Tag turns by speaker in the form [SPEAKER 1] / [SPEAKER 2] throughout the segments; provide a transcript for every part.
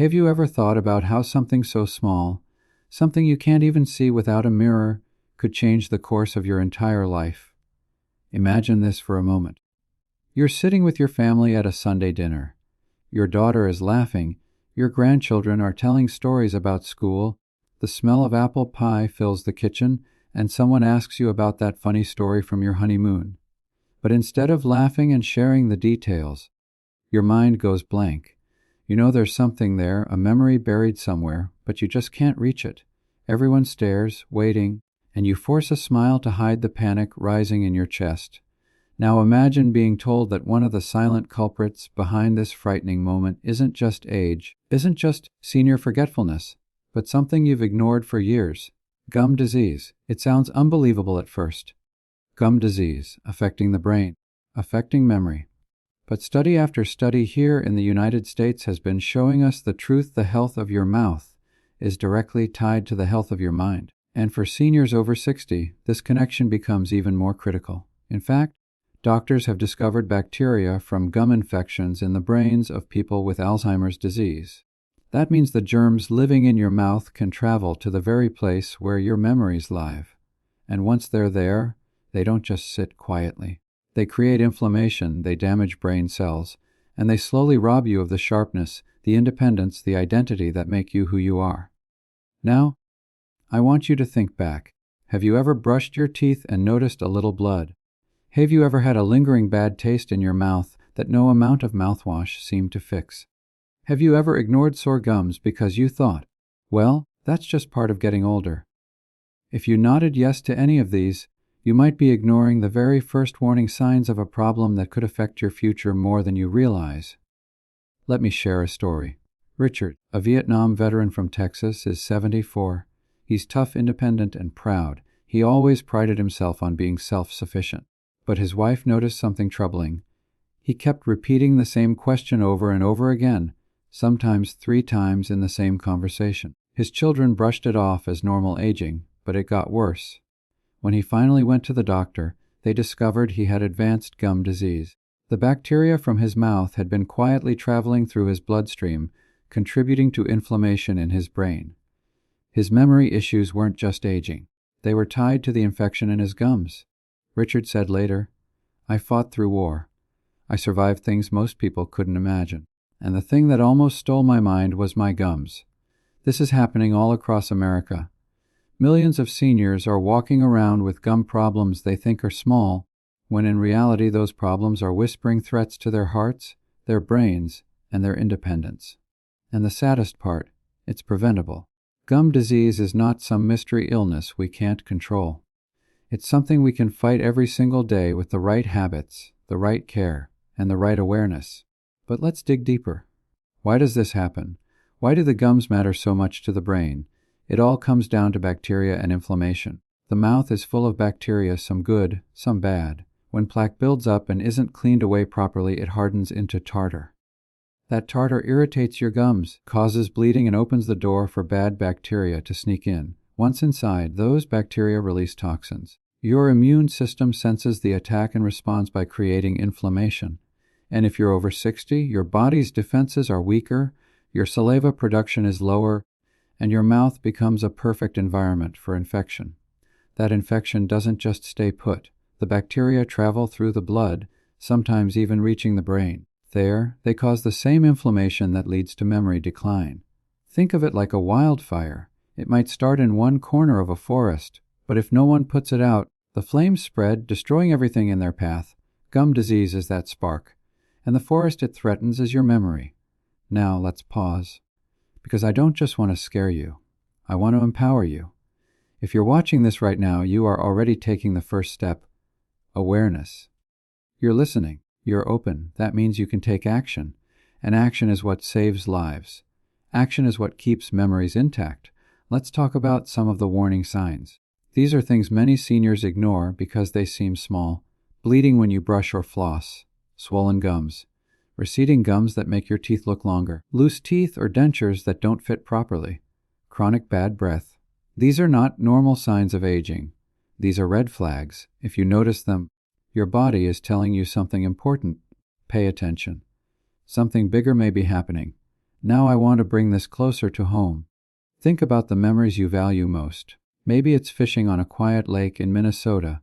[SPEAKER 1] Have you ever thought about how something so small, something you can't even see without a mirror, could change the course of your entire life? Imagine this for a moment. You're sitting with your family at a Sunday dinner. Your daughter is laughing, your grandchildren are telling stories about school, the smell of apple pie fills the kitchen, and someone asks you about that funny story from your honeymoon. But instead of laughing and sharing the details, your mind goes blank. You know there's something there, a memory buried somewhere, but you just can't reach it. Everyone stares, waiting, and you force a smile to hide the panic rising in your chest. Now imagine being told that one of the silent culprits behind this frightening moment isn't just age, isn't just senior forgetfulness, but something you've ignored for years. Gum disease. It sounds unbelievable at first. Gum disease, affecting the brain, affecting memory. But study after study here in the United States has been showing us the truth: the health of your mouth is directly tied to the health of your mind. And for seniors over 60, this connection becomes even more critical. In fact, doctors have discovered bacteria from gum infections in the brains of people with Alzheimer's disease. That means the germs living in your mouth can travel to the very place where your memories live. And once they're there, they don't just sit quietly. They create inflammation, they damage brain cells, and they slowly rob you of the sharpness, the independence, the identity that make you who you are. Now, I want you to think back. Have you ever brushed your teeth and noticed a little blood? Have you ever had a lingering bad taste in your mouth that no amount of mouthwash seemed to fix? Have you ever ignored sore gums because you thought, well, that's just part of getting older? If you nodded yes to any of these, you might be ignoring the very first warning signs of a problem that could affect your future more than you realize. Let me share a story. Richard, a Vietnam veteran from Texas, is 74. He's tough, independent, and proud. He always prided himself on being self-sufficient. But his wife noticed something troubling. He kept repeating the same question over and over again, sometimes 3 times in the same conversation. His children brushed it off as normal aging, but it got worse. When he finally went to the doctor, they discovered he had advanced gum disease. The bacteria from his mouth had been quietly traveling through his bloodstream, contributing to inflammation in his brain. His memory issues weren't just aging. They were tied to the infection in his gums. Richard said later, "I fought through war. I survived things most people couldn't imagine. And the thing that almost stole my mind was my gums." This is happening all across America. Millions of seniors are walking around with gum problems they think are small, when in reality those problems are whispering threats to their hearts, their brains, and their independence. And the saddest part, it's preventable. Gum disease is not some mystery illness we can't control. It's something we can fight every single day with the right habits, the right care, and the right awareness. But let's dig deeper. Why does this happen? Why do the gums matter so much to the brain? It all comes down to bacteria and inflammation. The mouth is full of bacteria, some good, some bad. When plaque builds up and isn't cleaned away properly, it hardens into tartar. That tartar irritates your gums, causes bleeding, and opens the door for bad bacteria to sneak in. Once inside, those bacteria release toxins. Your immune system senses the attack and responds by creating inflammation. And if you're over 60, your body's defenses are weaker, your saliva production is lower, and your mouth becomes a perfect environment for infection. That infection doesn't just stay put. The bacteria travel through the blood, sometimes even reaching the brain. There, they cause the same inflammation that leads to memory decline. Think of it like a wildfire. It might start in one corner of a forest, but if no one puts it out, the flames spread, destroying everything in their path. Gum disease is that spark, and the forest it threatens is your memory. Now let's pause, because I don't just want to scare you. I want to empower you. If you're watching this right now, you are already taking the first step: awareness. You're listening. You're open. That means you can take action, and action is what saves lives. Action is what keeps memories intact. Let's talk about some of the warning signs. These are things many seniors ignore because they seem small. Bleeding when you brush or floss, swollen gums, receding gums that make your teeth look longer, loose teeth or dentures that don't fit properly, chronic bad breath. These are not normal signs of aging. These are red flags. If you notice them, your body is telling you something important. Pay attention. Something bigger may be happening. Now I want to bring this closer to home. Think about the memories you value most. Maybe it's fishing on a quiet lake in Minnesota.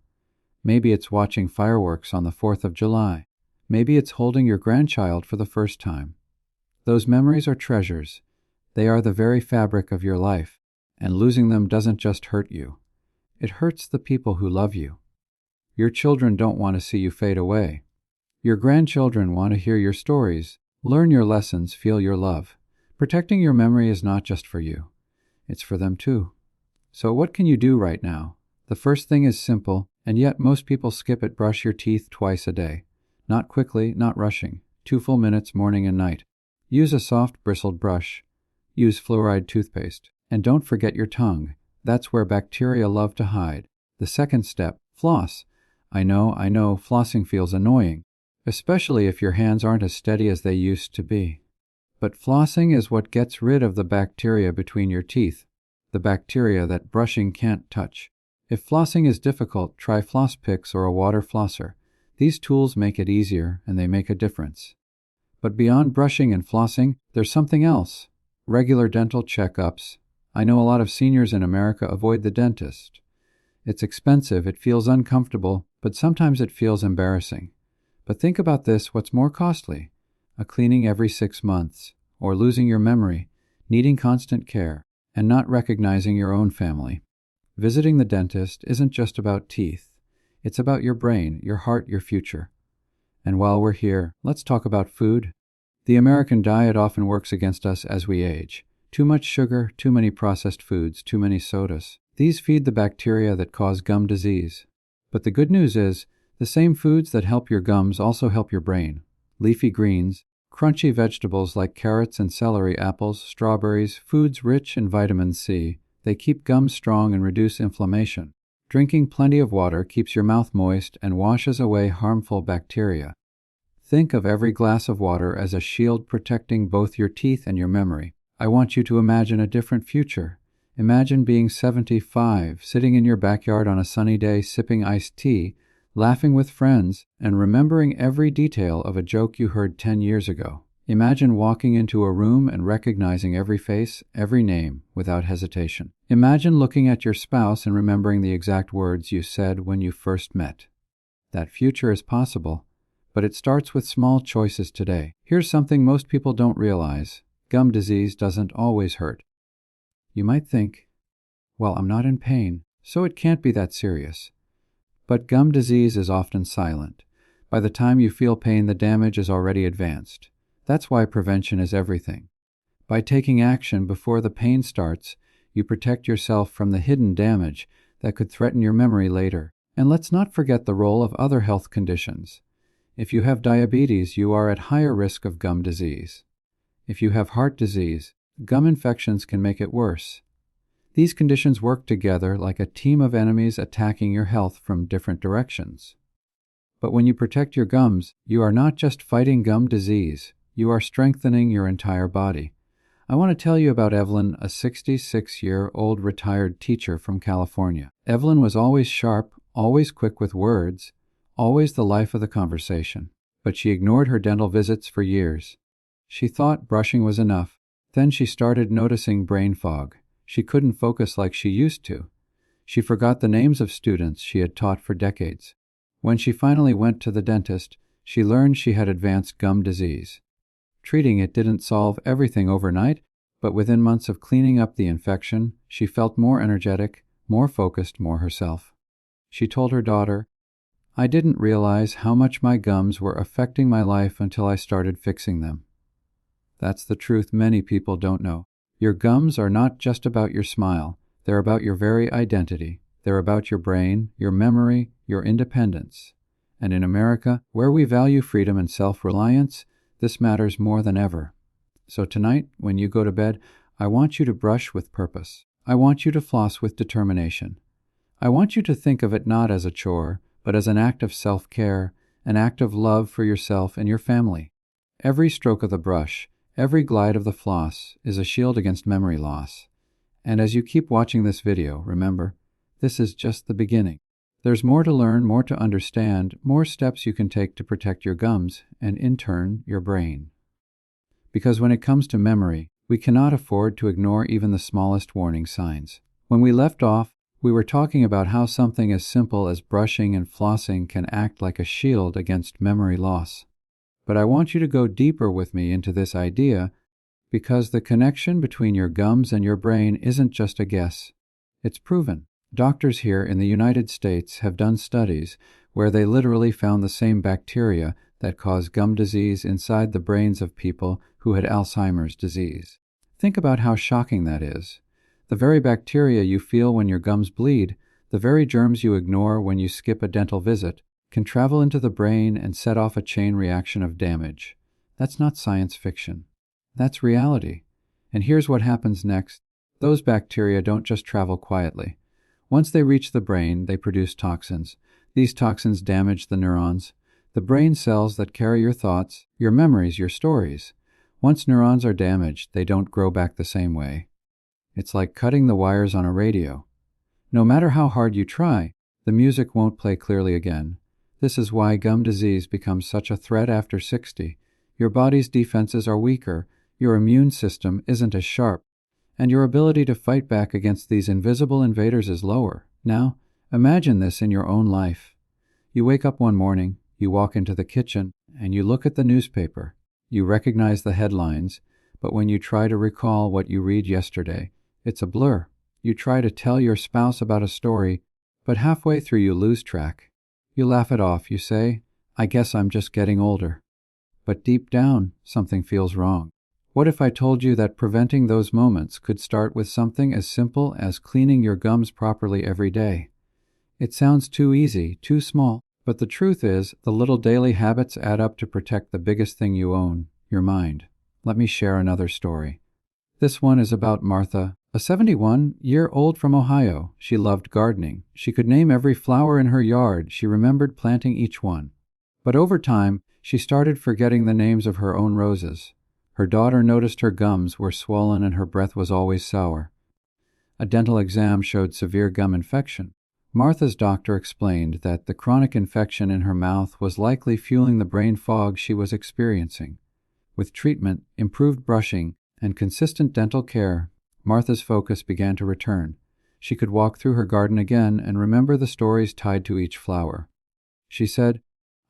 [SPEAKER 1] Maybe it's watching fireworks on the 4th of July. Maybe it's holding your grandchild for the first time. Those memories are treasures. They are the very fabric of your life, and losing them doesn't just hurt you. It hurts the people who love you. Your children don't want to see you fade away. Your grandchildren want to hear your stories, learn your lessons, feel your love. Protecting your memory is not just for you. It's for them too. So what can you do right now? The first thing is simple, and yet most people skip it. Brush your teeth twice a day. Not quickly, not rushing. 2 full minutes morning and night. Use a soft bristled brush. Use fluoride toothpaste. And don't forget your tongue. That's where bacteria love to hide. The second step, floss. I know, flossing feels annoying, especially if your hands aren't as steady as they used to be. But flossing is what gets rid of the bacteria between your teeth, the bacteria that brushing can't touch. If flossing is difficult, try floss picks or a water flosser. These tools make it easier and they make a difference. But beyond brushing and flossing, there's something else. Regular dental checkups. I know a lot of seniors in America avoid the dentist. It's expensive, it feels uncomfortable, but sometimes it feels embarrassing. But think about this, what's more costly? A cleaning every 6 months, or losing your memory, needing constant care, and not recognizing your own family. Visiting the dentist isn't just about teeth. It's about your brain, your heart, your future. And while we're here, let's talk about food. The American diet often works against us as we age. Too much sugar, too many processed foods, too many sodas. These feed the bacteria that cause gum disease. But the good news is, the same foods that help your gums also help your brain. Leafy greens, crunchy vegetables like carrots and celery, apples, strawberries, foods rich in vitamin C. They keep gums strong and reduce inflammation. Drinking plenty of water keeps your mouth moist and washes away harmful bacteria. Think of every glass of water as a shield protecting both your teeth and your memory. I want you to imagine a different future. Imagine being 75, sitting in your backyard on a sunny day, sipping iced tea, laughing with friends, and remembering every detail of a joke you heard 10 years ago. Imagine walking into a room and recognizing every face, every name, without hesitation. Imagine looking at your spouse and remembering the exact words you said when you first met. That future is possible, but it starts with small choices today. Here's something most people don't realize. Gum disease doesn't always hurt. You might think, well, I'm not in pain, so it can't be that serious. But gum disease is often silent. By the time you feel pain, the damage is already advanced. That's why prevention is everything. By taking action before the pain starts, you protect yourself from the hidden damage that could threaten your memory later. And let's not forget the role of other health conditions. If you have diabetes, you are at higher risk of gum disease. If you have heart disease, gum infections can make it worse. These conditions work together like a team of enemies attacking your health from different directions. But when you protect your gums, you are not just fighting gum disease, you are strengthening your entire body. I want to tell you about Evelyn, a 66-year-old retired teacher from California. Evelyn was always sharp, always quick with words, always the life of the conversation. But she ignored her dental visits for years. She thought brushing was enough. Then she started noticing brain fog. She couldn't focus like she used to. She forgot the names of students she had taught for decades. When she finally went to the dentist, she learned she had advanced gum disease. Treating it didn't solve everything overnight, but within months of cleaning up the infection, she felt more energetic, more focused, more herself. She told her daughter, "I didn't realize how much my gums were affecting my life until I started fixing them." That's the truth many people don't know. Your gums are not just about your smile. They're about your very identity. They're about your brain, your memory, your independence. And in America, where we value freedom and self-reliance, this matters more than ever. So tonight, when you go to bed, I want you to brush with purpose. I want you to floss with determination. I want you to think of it not as a chore, but as an act of self-care, an act of love for yourself and your family. Every stroke of the brush, every glide of the floss is a shield against memory loss. And as you keep watching this video, remember, this is just the beginning. There's more to learn, more to understand, more steps you can take to protect your gums and, in turn, your brain. Because when it comes to memory, we cannot afford to ignore even the smallest warning signs. When we left off, we were talking about how something as simple as brushing and flossing can act like a shield against memory loss. But I want you to go deeper with me into this idea because the connection between your gums and your brain isn't just a guess. It's proven. Doctors here in the United States have done studies where they literally found the same bacteria that cause gum disease inside the brains of people who had Alzheimer's disease. Think about how shocking that is. The very bacteria you feel when your gums bleed, the very germs you ignore when you skip a dental visit, can travel into the brain and set off a chain reaction of damage. That's not science fiction. That's reality. And here's what happens next. Those bacteria don't just travel quietly. Once they reach the brain, they produce toxins. These toxins damage the neurons, the brain cells that carry your thoughts, your memories, your stories. Once neurons are damaged, they don't grow back the same way. It's like cutting the wires on a radio. No matter how hard you try, the music won't play clearly again. This is why gum disease becomes such a threat after 60. Your body's defenses are weaker, your immune system isn't as sharp, and your ability to fight back against these invisible invaders is lower. Now, imagine this in your own life. You wake up one morning, you walk into the kitchen, and you look at the newspaper. You recognize the headlines, but when you try to recall what you read yesterday, it's a blur. You try to tell your spouse about a story, but halfway through you lose track. You laugh it off. You say, "I guess I'm just getting older." But deep down, something feels wrong. What if I told you that preventing those moments could start with something as simple as cleaning your gums properly every day? It sounds too easy, too small, but the truth is, the little daily habits add up to protect the biggest thing you own, your mind. Let me share another story. This one is about Martha, a 71-year-old from Ohio. She loved gardening. She could name every flower in her yard. She remembered planting each one. But over time, she started forgetting the names of her own roses. Her daughter noticed her gums were swollen and her breath was always sour. A dental exam showed severe gum infection. Martha's doctor explained that the chronic infection in her mouth was likely fueling the brain fog she was experiencing. With treatment, improved brushing, and consistent dental care, Martha's focus began to return. She could walk through her garden again and remember the stories tied to each flower. She said,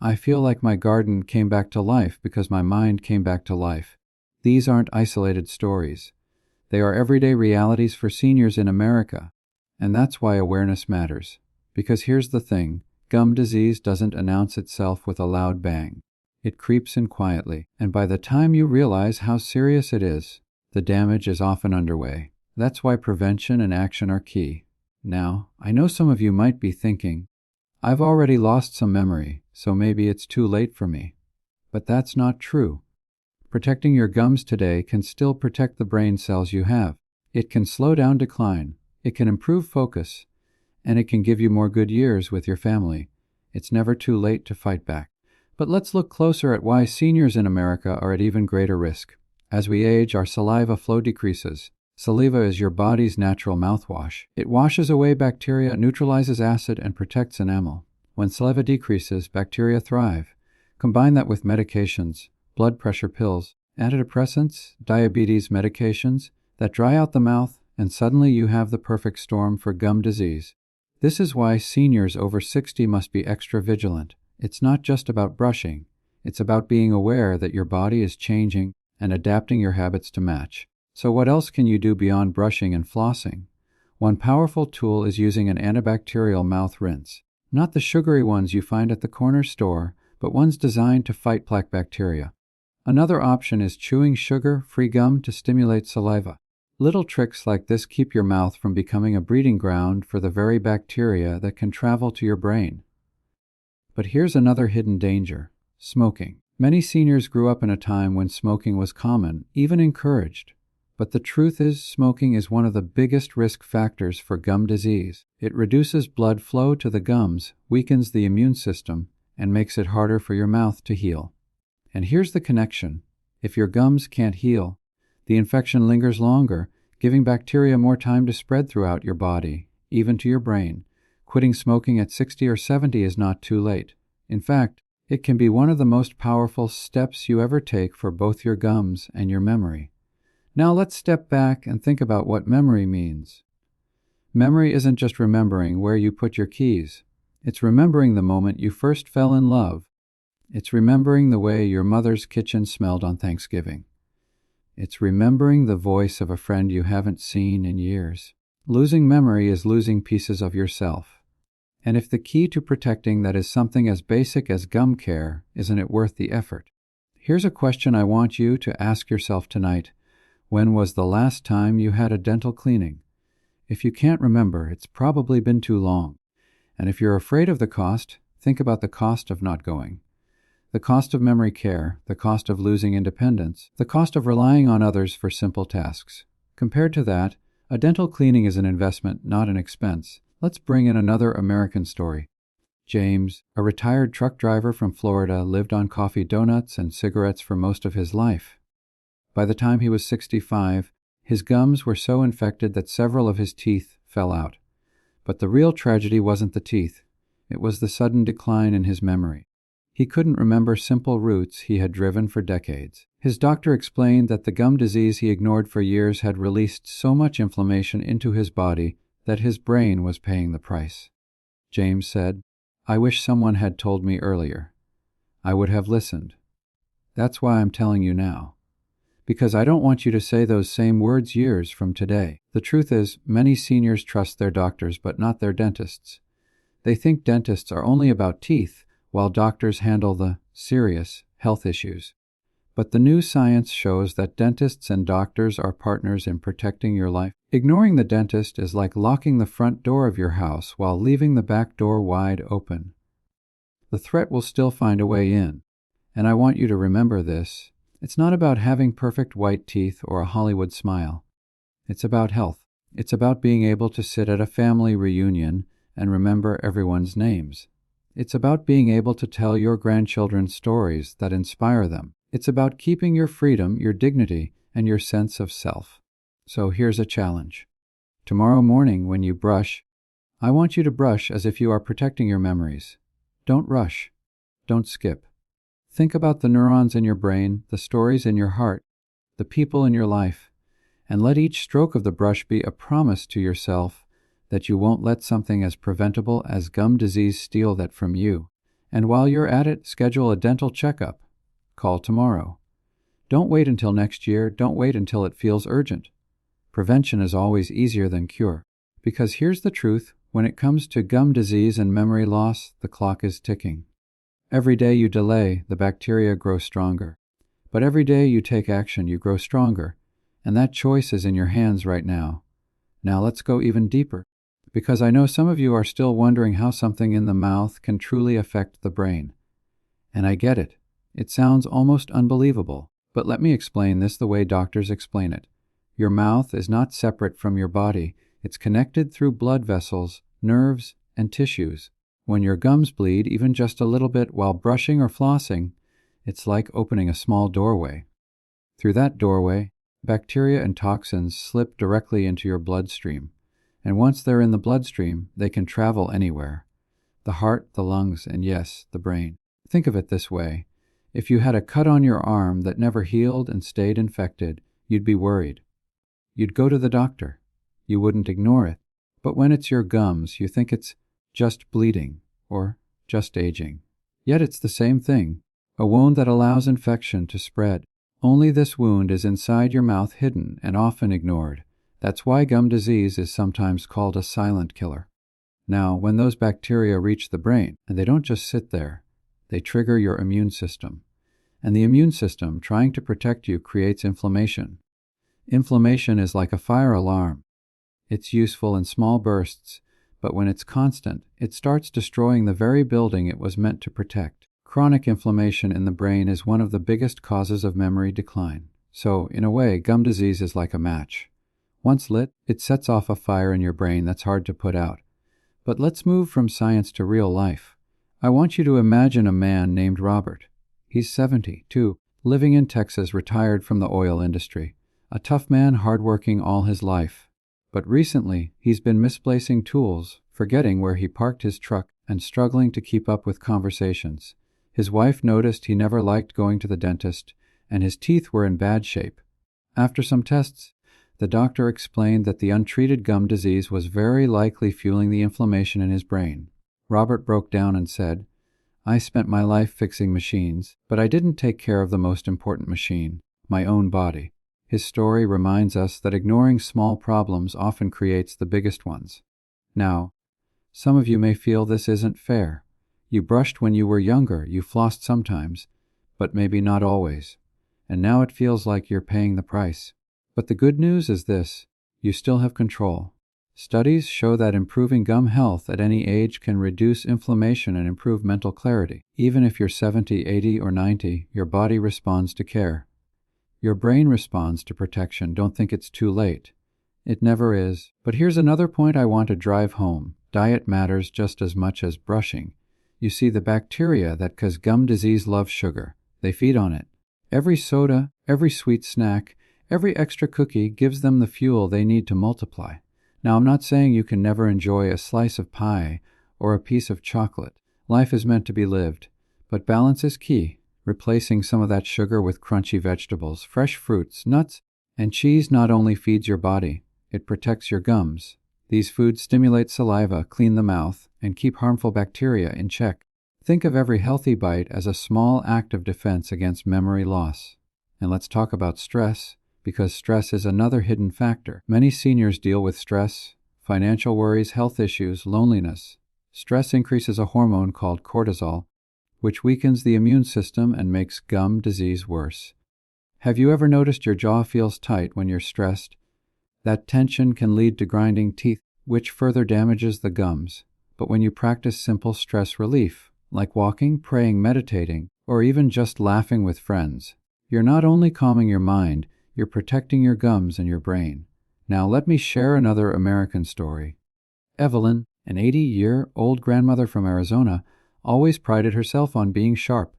[SPEAKER 1] "I feel like my garden came back to life because my mind came back to life." These aren't isolated stories. They are everyday realities for seniors in America. And that's why awareness matters. Because here's the thing, gum disease doesn't announce itself with a loud bang. It creeps in quietly, and by the time you realize how serious it is, the damage is often underway. That's why prevention and action are key. Now, I know some of you might be thinking, "I've already lost some memory, so maybe it's too late for me." But that's not true. Protecting your gums today can still protect the brain cells you have. It can slow down decline, it can improve focus, and it can give you more good years with your family. It's never too late to fight back. But let's look closer at why seniors in America are at even greater risk. As we age, our saliva flow decreases. Saliva is your body's natural mouthwash. It washes away bacteria, neutralizes acid, and protects enamel. When saliva decreases, bacteria thrive. Combine that with medications, blood pressure pills, antidepressants, diabetes medications that dry out the mouth, and suddenly you have the perfect storm for gum disease. This is why seniors over 60 must be extra vigilant. It's not just about brushing. It's about being aware that your body is changing and adapting your habits to match. So what else can you do beyond brushing and flossing? One powerful tool is using an antibacterial mouth rinse. Not the sugary ones you find at the corner store, but ones designed to fight plaque bacteria. Another option is chewing sugar-free gum to stimulate saliva. Little tricks like this keep your mouth from becoming a breeding ground for the very bacteria that can travel to your brain. But here's another hidden danger: smoking. Many seniors grew up in a time when smoking was common, even encouraged. But the truth is, smoking is one of the biggest risk factors for gum disease. It reduces blood flow to the gums, weakens the immune system, and makes it harder for your mouth to heal. And here's the connection. If your gums can't heal, the infection lingers longer, giving bacteria more time to spread throughout your body, even to your brain. Quitting smoking at 60 or 70 is not too late. In fact, It can be one of the most powerful steps you ever take for both your gums and your memory. Now let's step back and think about what memory means. Memory isn't just remembering where you put your keys. It's remembering the moment you first fell in love. It's remembering the way your mother's kitchen smelled on Thanksgiving. It's remembering the voice of a friend you haven't seen in years. Losing memory is losing pieces of yourself. And if the key to protecting that is something as basic as gum care, isn't it worth the effort? Here's a question I want you to ask yourself tonight. When was the last time you had a dental cleaning? If you can't remember, it's probably been too long. And if you're afraid of the cost, think about the cost of not going. The cost of memory care, the cost of losing independence, the cost of relying on others for simple tasks. Compared to that, a dental cleaning is an investment, not an expense. Let's bring in another American story. James, a retired truck driver from Florida, lived on coffee donuts and cigarettes for most of his life. By the time he was 65, his gums were so infected that several of his teeth fell out. But the real tragedy wasn't the teeth. It was the sudden decline in his memory. He couldn't remember simple routes he had driven for decades. His doctor explained that the gum disease he ignored for years had released so much inflammation into his body that his brain was paying the price. James said, "I wish someone had told me earlier. I would have listened. That's why I'm telling you now. Because I don't want you to say those same words years from today." The truth is, many seniors trust their doctors but not their dentists. They think dentists are only about teeth, while doctors handle the serious health issues. But the new science shows that dentists and doctors are partners in protecting your life. Ignoring the dentist is like locking the front door of your house while leaving the back door wide open. The threat will still find a way in. And I want you to remember this. It's not about having perfect white teeth or a Hollywood smile. It's about health. It's about being able to sit at a family reunion and remember everyone's names. It's about being able to tell your grandchildren stories that inspire them. It's about keeping your freedom, your dignity, and your sense of self. So here's a challenge. Tomorrow morning when you brush, I want you to brush as if you are protecting your memories. Don't rush. Don't skip. Think about the neurons in your brain, the stories in your heart, the people in your life, and let each stroke of the brush be a promise to yourself that you won't let something as preventable as gum disease steal that from you. And while you're at it, schedule a dental checkup. Call tomorrow. Don't wait until next year. Don't wait until it feels urgent. Prevention is always easier than cure. Because here's the truth, when it comes to gum disease and memory loss, the clock is ticking. Every day you delay, the bacteria grow stronger. But every day you take action, you grow stronger. And that choice is in your hands right now. Now let's go even deeper. Because I know some of you are still wondering how something in the mouth can truly affect the brain. And I get it. It sounds almost unbelievable. But let me explain this the way doctors explain it. Your mouth is not separate from your body. It's connected through blood vessels, nerves, and tissues. When your gums bleed, even just a little bit while brushing or flossing, it's like opening a small doorway. Through that doorway, bacteria and toxins slip directly into your bloodstream. And once they're in the bloodstream, they can travel anywhere. The heart, the lungs, and yes, the brain. Think of it this way. If you had a cut on your arm that never healed and stayed infected, you'd be worried. You'd go to the doctor. You wouldn't ignore it. But when it's your gums, you think it's just bleeding or just aging. Yet it's the same thing, a wound that allows infection to spread. Only this wound is inside your mouth, hidden and often ignored. That's why gum disease is sometimes called a silent killer. Now, when those bacteria reach the brain, and they don't just sit there, they trigger your immune system. And the immune system, trying to protect you, creates inflammation. Inflammation is like a fire alarm. It's useful in small bursts, but when it's constant, it starts destroying the very building it was meant to protect. Chronic inflammation in the brain is one of the biggest causes of memory decline. So, in a way, gum disease is like a match. Once lit, it sets off a fire in your brain that's hard to put out. But let's move from science to real life. I want you to imagine a man named Robert. He's 72, living in Texas, retired from the oil industry. A tough man, hardworking all his life. But recently, he's been misplacing tools, forgetting where he parked his truck, and struggling to keep up with conversations. His wife noticed he never liked going to the dentist, and his teeth were in bad shape. After some tests, the doctor explained that the untreated gum disease was very likely fueling the inflammation in his brain. Robert broke down and said, "I spent my life fixing machines, but I didn't take care of the most important machine, my own body." His story reminds us that ignoring small problems often creates the biggest ones. Now, some of you may feel this isn't fair. You brushed when you were younger, you flossed sometimes, but maybe not always. And now it feels like you're paying the price. But the good news is this: you still have control. Studies show that improving gum health at any age can reduce inflammation and improve mental clarity. Even if you're 70, 80, or 90, your body responds to care. Your brain responds to protection. Don't think it's too late. It never is. But here's another point I want to drive home. Diet matters just as much as brushing. You see, the bacteria that cause gum disease love sugar. They feed on it. Every soda, every sweet snack, every extra cookie gives them the fuel they need to multiply. Now, I'm not saying you can never enjoy a slice of pie or a piece of chocolate. Life is meant to be lived. But balance is key. Replacing some of that sugar with crunchy vegetables, fresh fruits, nuts, and cheese not only feeds your body, it protects your gums. These foods stimulate saliva, clean the mouth, and keep harmful bacteria in check. Think of every healthy bite as a small act of defense against memory loss. And let's talk about stress, because stress is another hidden factor. Many seniors deal with stress, financial worries, health issues, loneliness. Stress increases a hormone called cortisol, which weakens the immune system and makes gum disease worse. Have you ever noticed your jaw feels tight when you're stressed? That tension can lead to grinding teeth, which further damages the gums. But when you practice simple stress relief, like walking, praying, meditating, or even just laughing with friends, you're not only calming your mind, you're protecting your gums and your brain. Now let me share another American story. Evelyn, an 80-year-old grandmother from Arizona, always prided herself on being sharp.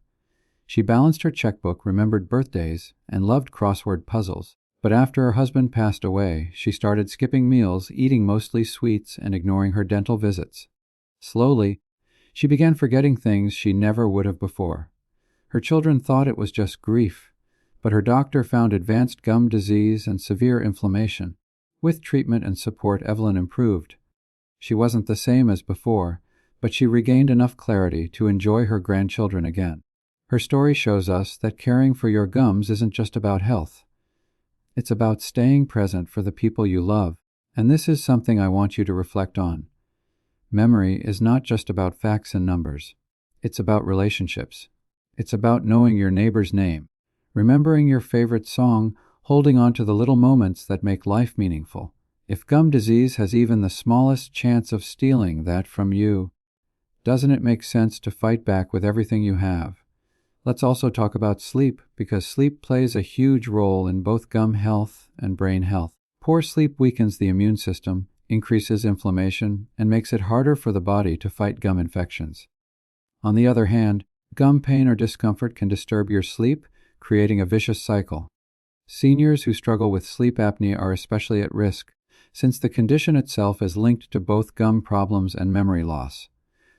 [SPEAKER 1] She balanced her checkbook, remembered birthdays, and loved crossword puzzles. But after her husband passed away, she started skipping meals, eating mostly sweets, and ignoring her dental visits. Slowly, she began forgetting things she never would have before. Her children thought it was just grief, but her doctor found advanced gum disease and severe inflammation. With treatment and support, Evelyn improved. She wasn't the same as before, but she regained enough clarity to enjoy her grandchildren again. Her story shows us that caring for your gums isn't just about health. It's about staying present for the people you love, and this is something I want you to reflect on. Memory is not just about facts and numbers. It's about relationships. It's about knowing your neighbor's name, remembering your favorite song, holding on to the little moments that make life meaningful. If gum disease has even the smallest chance of stealing that from you, doesn't it make sense to fight back with everything you have? Let's also talk about sleep, because sleep plays a huge role in both gum health and brain health. Poor sleep weakens the immune system, increases inflammation, and makes it harder for the body to fight gum infections. On the other hand, gum pain or discomfort can disturb your sleep, creating a vicious cycle. Seniors who struggle with sleep apnea are especially at risk, since the condition itself is linked to both gum problems and memory loss.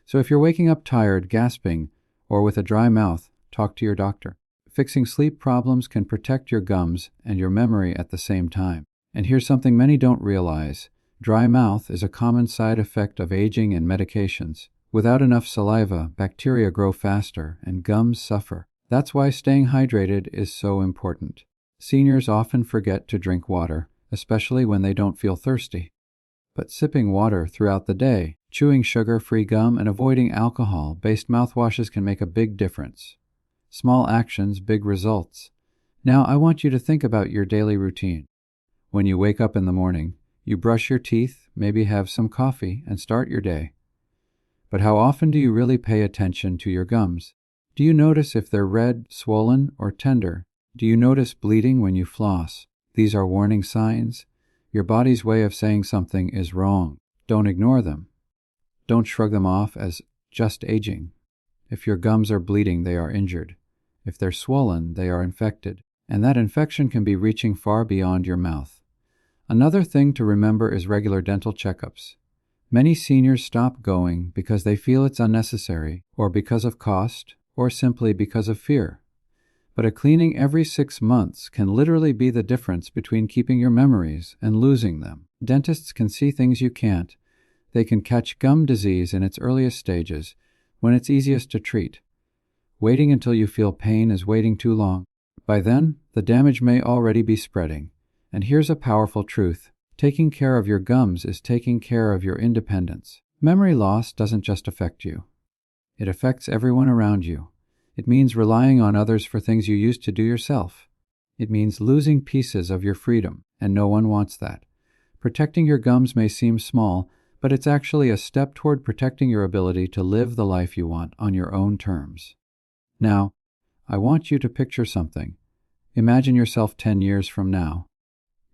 [SPEAKER 1] So if you're waking up tired, gasping, or with a dry mouth, talk to your doctor. Fixing sleep problems can protect your gums and your memory at the same time. And here's something many don't realize. Dry mouth is a common side effect of aging and medications. Without enough saliva, bacteria grow faster and gums suffer. That's why staying hydrated is so important. Seniors often forget to drink water, especially when they don't feel thirsty. But sipping water throughout the day, chewing sugar-free gum, and avoiding alcohol-based mouthwashes can make a big difference. Small actions, big results. Now I want you to think about your daily routine. When you wake up in the morning, you brush your teeth, maybe have some coffee, and start your day. But how often do you really pay attention to your gums? Do you notice if they're red, swollen, or tender? Do you notice bleeding when you floss? These are warning signs. Your body's way of saying something is wrong. Don't ignore them. Don't shrug them off as just aging. If your gums are bleeding, they are injured. If they're swollen, they are infected. And that infection can be reaching far beyond your mouth. Another thing to remember is regular dental checkups. Many seniors stop going because they feel it's unnecessary, or because of cost, or simply because of fear. But a cleaning every 6 months can literally be the difference between keeping your memories and losing them. Dentists can see things you can't. They can catch gum disease in its earliest stages, when it's easiest to treat. Waiting until you feel pain is waiting too long. By then, the damage may already be spreading. And here's a powerful truth. Taking care of your gums is taking care of your independence. Memory loss doesn't just affect you. It affects everyone around you. It means relying on others for things you used to do yourself. It means losing pieces of your freedom, and no one wants that. Protecting your gums may seem small, but it's actually a step toward protecting your ability to live the life you want on your own terms. Now, I want you to picture something. Imagine yourself 10 years from now.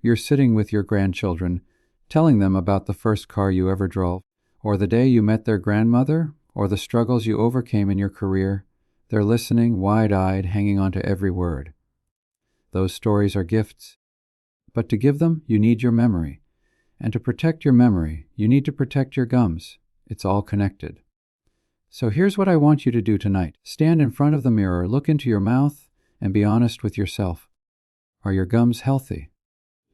[SPEAKER 1] You're sitting with your grandchildren, telling them about the first car you ever drove, or the day you met their grandmother, or the struggles you overcame in your career. They're listening, wide-eyed, hanging on to every word. Those stories are gifts. But to give them, you need your memory. And to protect your memory, you need to protect your gums. It's all connected. So here's what I want you to do tonight. Stand in front of the mirror, look into your mouth, and be honest with yourself. Are your gums healthy?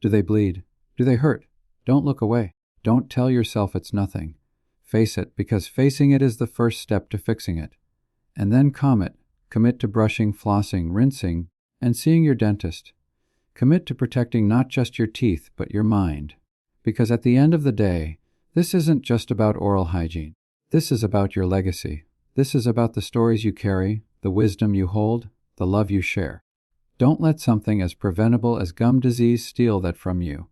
[SPEAKER 1] Do they bleed? Do they hurt? Don't look away. Don't tell yourself it's nothing. Face it, because facing it is the first step to fixing it. And then commit to brushing, flossing, rinsing, and seeing your dentist. Commit to protecting not just your teeth, but your mind. Because at the end of the day, this isn't just about oral hygiene. This is about your legacy. This is about the stories you carry, the wisdom you hold, the love you share. Don't let something as preventable as gum disease steal that from you.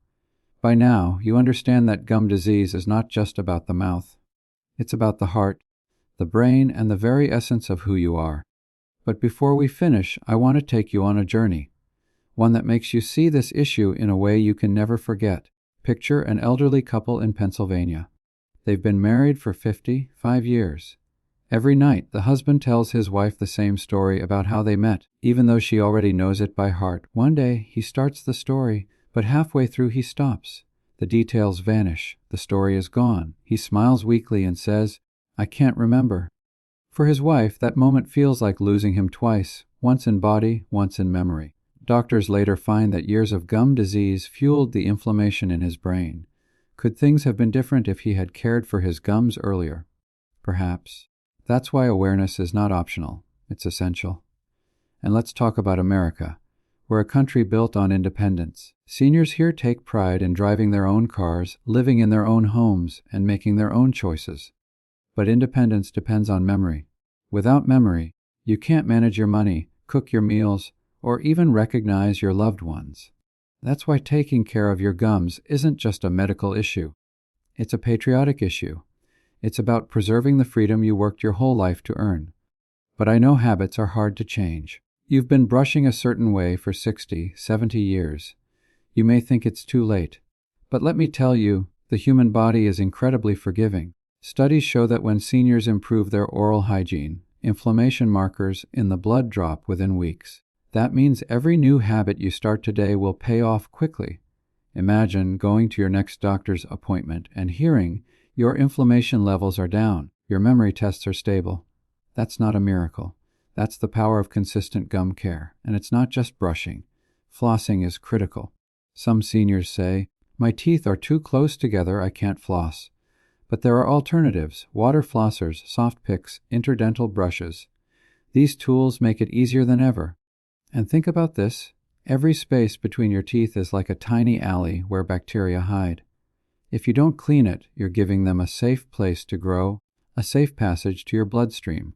[SPEAKER 1] By now, you understand that gum disease is not just about the mouth. It's about the heart, the brain, and the very essence of who you are. But before we finish, I want to take you on a journey, one that makes you see this issue in a way you can never forget. Picture an elderly couple in Pennsylvania. They've been married for 55 years. Every night, the husband tells his wife the same story about how they met, even though she already knows it by heart. One day, he starts the story, but halfway through he stops. The details vanish. The story is gone. He smiles weakly and says, "I can't remember." For his wife, that moment feels like losing him twice, once in body, once in memory. Doctors later find that years of gum disease fueled the inflammation in his brain. Could things have been different if he had cared for his gums earlier? Perhaps. That's why awareness is not optional. It's essential. And let's talk about America. We're a country built on independence. Seniors here take pride in driving their own cars, living in their own homes, and making their own choices. But independence depends on memory. Without memory, you can't manage your money, cook your meals, or even recognize your loved ones. That's why taking care of your gums isn't just a medical issue. It's a patriotic issue. It's about preserving the freedom you worked your whole life to earn. But I know habits are hard to change. You've been brushing a certain way for 60, 70 years. You may think it's too late. But let me tell you, the human body is incredibly forgiving. Studies show that when seniors improve their oral hygiene, inflammation markers in the blood drop within weeks. That means every new habit you start today will pay off quickly. Imagine going to your next doctor's appointment and hearing your inflammation levels are down, your memory tests are stable. That's not a miracle. That's the power of consistent gum care. And it's not just brushing. Flossing is critical. Some seniors say, "My teeth are too close together, I can't floss." But there are alternatives: water flossers, soft picks, interdental brushes. These tools make it easier than ever. And think about this. Every space between your teeth is like a tiny alley where bacteria hide. If you don't clean it, you're giving them a safe place to grow, a safe passage to your bloodstream.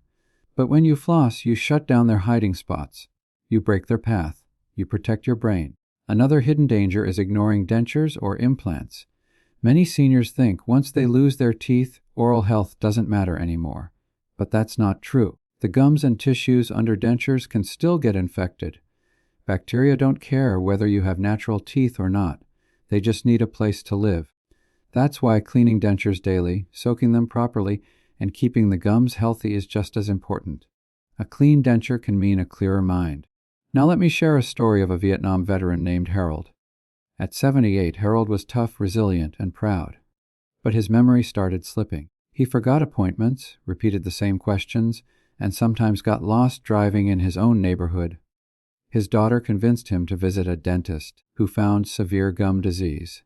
[SPEAKER 1] But when you floss, you shut down their hiding spots. You break their path. You protect your brain. Another hidden danger is ignoring dentures or implants. Many seniors think once they lose their teeth, oral health doesn't matter anymore. But that's not true. The gums and tissues under dentures can still get infected. Bacteria don't care whether you have natural teeth or not. They just need a place to live. That's why cleaning dentures daily, soaking them properly, and keeping the gums healthy is just as important. A clean denture can mean a clearer mind. Now let me share a story of a Vietnam veteran named Harold. At 78, Harold was tough, resilient, and proud. But his memory started slipping. He forgot appointments, repeated the same questions, and sometimes got lost driving in his own neighborhood. His daughter convinced him to visit a dentist who found severe gum disease.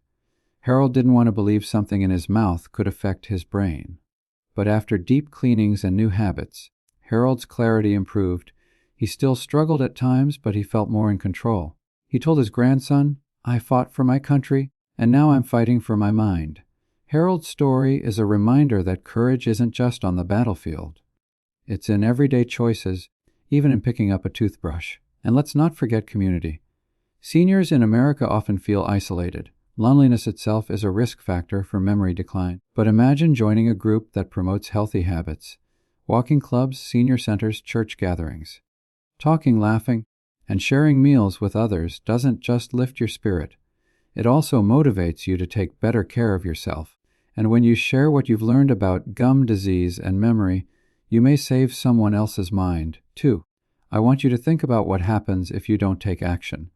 [SPEAKER 1] Harold didn't want to believe something in his mouth could affect his brain. But after deep cleanings and new habits, Harold's clarity improved. He still struggled at times, but he felt more in control. He told his grandson, "I fought for my country, and now I'm fighting for my mind." Harold's story is a reminder that courage isn't just on the battlefield. It's in everyday choices, even in picking up a toothbrush. And let's not forget community. Seniors in America often feel isolated. Loneliness itself is a risk factor for memory decline. But imagine joining a group that promotes healthy habits. Walking clubs, senior centers, church gatherings. Talking, laughing, and sharing meals with others doesn't just lift your spirit. It also motivates you to take better care of yourself. And when you share what you've learned about gum disease and memory, you may save someone else's mind, too. I want you to think about what happens if you don't take action.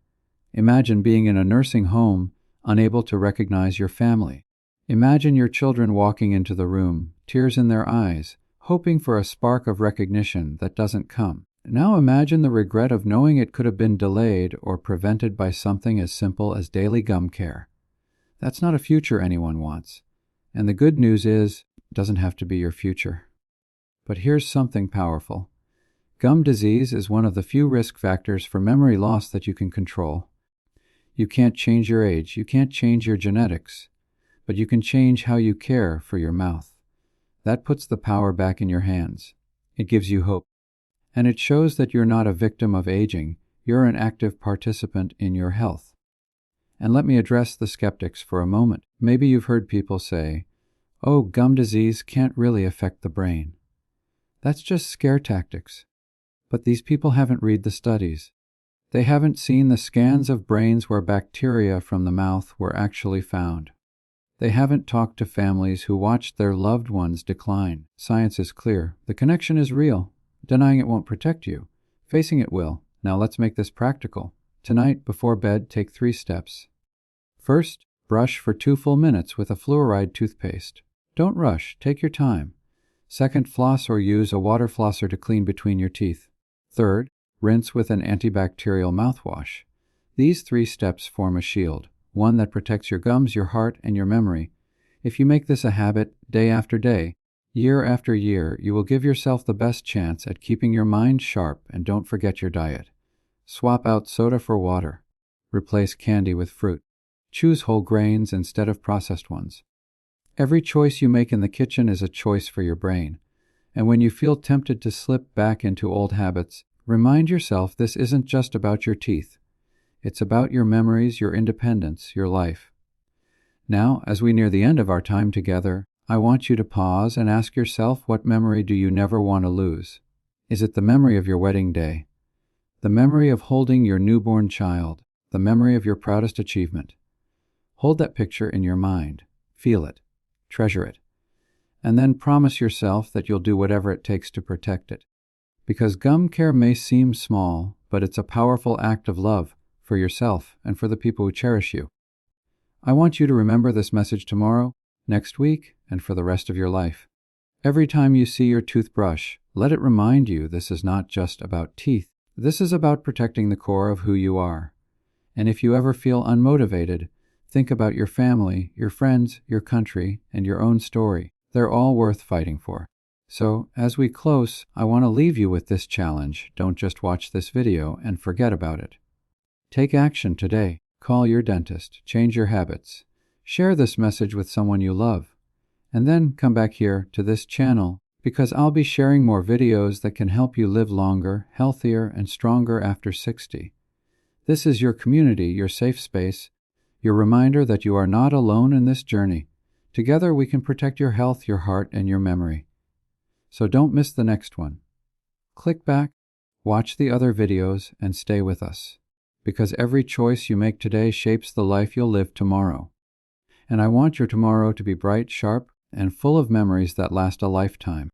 [SPEAKER 1] Imagine being in a nursing home, unable to recognize your family. Imagine your children walking into the room, tears in their eyes, hoping for a spark of recognition that doesn't come. Now imagine the regret of knowing it could have been delayed or prevented by something as simple as daily gum care. That's not a future anyone wants. And the good news is, it doesn't have to be your future. But here's something powerful. Gum disease is one of the few risk factors for memory loss that you can control. You can't change your age, you can't change your genetics, but you can change how you care for your mouth. That puts the power back in your hands. It gives you hope. And it shows that you're not a victim of aging, you're an active participant in your health. And let me address the skeptics for a moment. Maybe you've heard people say, "Oh, gum disease can't really affect the brain." That's just scare tactics. But these people haven't read the studies. They haven't seen the scans of brains where bacteria from the mouth were actually found. They haven't talked to families who watched their loved ones decline. Science is clear. The connection is real. Denying it won't protect you. Facing it will. Now let's make this practical. Tonight, before bed, take 3 steps. First, brush for 2 full minutes with a fluoride toothpaste. Don't rush. Take your time. Second, floss or use a water flosser to clean between your teeth. Third, rinse with an antibacterial mouthwash. These 3 steps form a shield, one that protects your gums, your heart, and your memory. If you make this a habit day after day, year after year, you will give yourself the best chance at keeping your mind sharp, and don't forget your diet. Swap out soda for water. Replace candy with fruit. Choose whole grains instead of processed ones. Every choice you make in the kitchen is a choice for your brain. And when you feel tempted to slip back into old habits, remind yourself this isn't just about your teeth. It's about your memories, your independence, your life. Now, as we near the end of our time together, I want you to pause and ask yourself, what memory do you never want to lose? Is it the memory of your wedding day? The memory of holding your newborn child? The memory of your proudest achievement? Hold that picture in your mind. Feel it. Treasure it. And then promise yourself that you'll do whatever it takes to protect it. Because gum care may seem small, but it's a powerful act of love for yourself and for the people who cherish you. I want you to remember this message tomorrow, next week, and for the rest of your life. Every time you see your toothbrush, let it remind you this is not just about teeth. This is about protecting the core of who you are. And if you ever feel unmotivated, think about your family, your friends, your country, and your own story. They're all worth fighting for. So, as we close, I want to leave you with this challenge. Don't just watch this video and forget about it. Take action today. Call your dentist. Change your habits. Share this message with someone you love. And then come back here to this channel, because I'll be sharing more videos that can help you live longer, healthier, and stronger after 60. This is your community, your safe space, your reminder that you are not alone in this journey. Together we can protect your health, your heart, and your memory. So don't miss the next one. Click back, watch the other videos, and stay with us. Because every choice you make today shapes the life you'll live tomorrow. And I want your tomorrow to be bright, sharp, and full of memories that last a lifetime.